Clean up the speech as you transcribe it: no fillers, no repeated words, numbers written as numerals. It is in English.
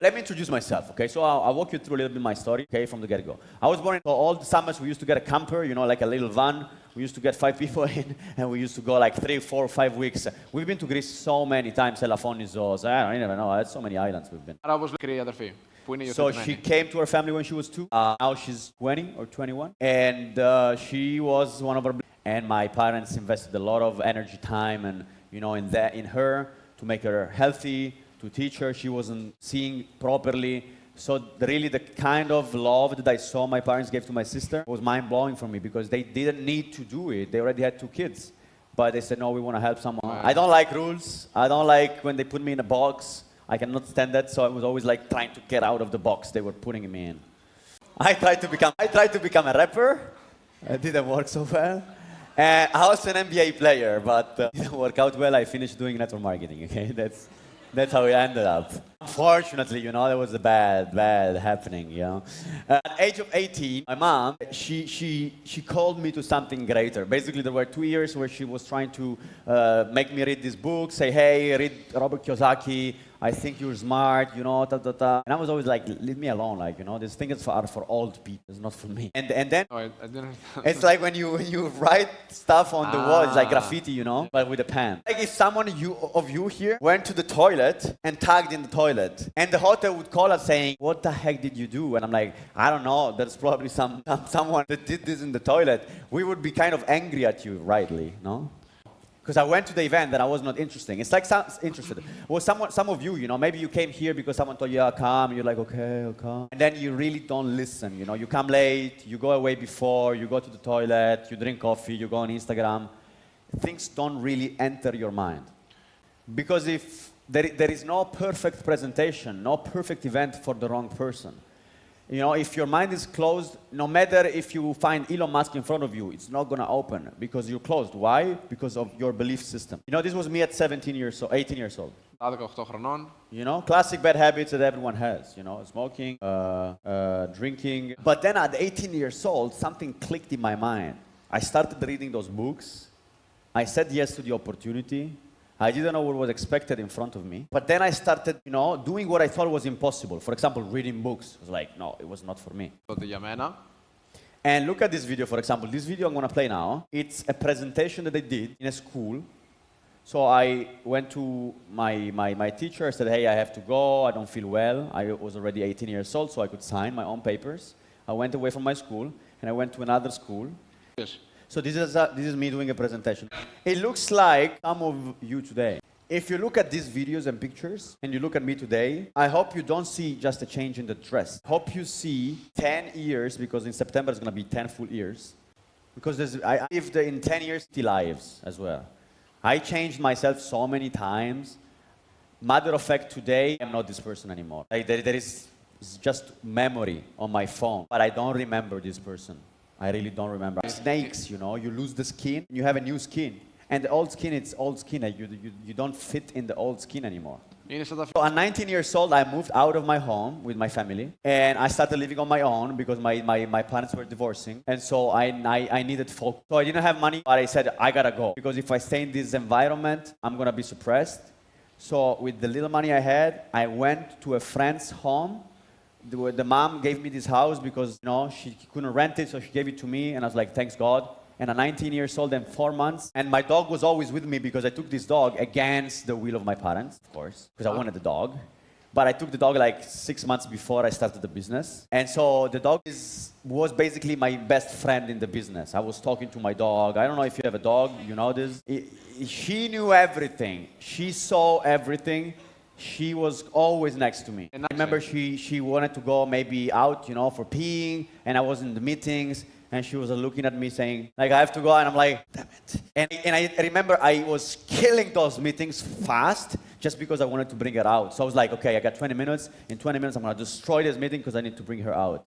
Let me introduce myself, okay? So I'll walk you through a little bit my story, okay, from the get-go. I was born in all the summers. We used to get a camper, like a little van. We used to get 5 people in, and we used to go like 3, 4, 5 weeks. We've been to Greece so many times, Elafonisos, I don't even know, there's so many islands we've been. So she came to her family when she was 2. Now she's 20 or 21. And she was one of our... And my parents invested a lot of energy, time, and, in her to make her healthy, to teach her. She wasn't seeing properly. So really the kind of love that I saw my parents gave to my sister was mind-blowing for me because they didn't need to do it. They already had 2 kids. But they said, no, we want to help someone. I don't like rules. I don't like when they put me in a box. I cannot stand that. So I was always like trying to get out of the box they were putting me in. I tried to become a rapper. It didn't work so well. And I was an NBA player, but it didn't work out well. I finished doing network marketing, okay? That's how it ended up. Unfortunately, there was a bad happening, At the age of 18, my mom, she called me to something greater. Basically, there were 2 years where she was trying to make me read this book, say, hey, read Robert Kiyosaki, I think you're smart, And I was always like, leave me alone, these things are for old people, it's not for me. And then, I didn't... it's like when you write stuff on the wall, it's like graffiti, but with a pen. Like if someone of you here went to the toilet and tagged in the toilet, and the hotel would call us saying, what the heck did you do? And I'm like, I don't know, there's probably someone that did this in the toilet. We would be kind of angry at you, rightly, no? Because I went to the event and I was not interested. It's like interested. Well, some of you, maybe you came here because someone told you, yeah, come. You're like, okay, I'll come. And then you really don't listen. You come late, you go away before, you go to the toilet, you drink coffee, you go on Instagram. Things don't really enter your mind. Because if there is no perfect presentation, no perfect event for the wrong person. If your mind is closed, no matter if you find Elon Musk in front of you, it's not going to open because you're closed. Why? Because of your belief system. This was me at 18 years old. Classic bad habits that everyone has, smoking, drinking. But then at 18 years old, something clicked in my mind. I started reading those books. I said yes to the opportunity. I didn't know what was expected in front of me. But then I started, doing what I thought was impossible. For example, reading books. I was like, no, it was not for me. And look at this video, for example. This video I'm going to play now. It's a presentation that I did in a school. So I went to my teacher. I said, hey, I have to go. I don't feel well. I was already 18 years old, so I could sign my own papers. I went away from my school, and I went to another school. Yes. So this is me doing a presentation. It looks like some of you today. If you look at these videos and pictures, and you look at me today, I hope you don't see just a change in the dress. I hope you see 10 years, because in September it's going to be 10 full years. Because I lived in 10 years, 50 lives as well. I changed myself so many times. Matter of fact, today, I'm not this person anymore. There is just memory on my phone, but I don't remember this person. I really don't remember. Snakes, you lose the skin, you have a new skin. And the old skin, it's old skin. You don't fit in the old skin anymore. So at 19 years old, I moved out of my home with my family. And I started living on my own because my parents were divorcing. And so I needed focus. So I didn't have money, but I said, I gotta go. Because if I stay in this environment, I'm gonna be suppressed. So with the little money I had, I went to a friend's home. The mom gave me this house because, she couldn't rent it, so she gave it to me, and I was like, thanks God. And I'm 19 years old and 4 months, and my dog was always with me because I took this dog against the will of my parents, of course, because I wanted the dog. But I took the dog like 6 months before I started the business. And so the dog was basically my best friend in the business. I was talking to my dog. I don't know if you have a dog, you know this. She knew everything. She saw everything. She was always next to me. And I remember she wanted to go maybe out, for peeing, and I was in the meetings, and she was looking at me saying, like, I have to go, and I'm like, damn it. And I remember I was killing those meetings fast just because I wanted to bring her out. So I was like, okay, I got 20 minutes. In 20 minutes, I'm going to destroy this meeting because I need to bring her out.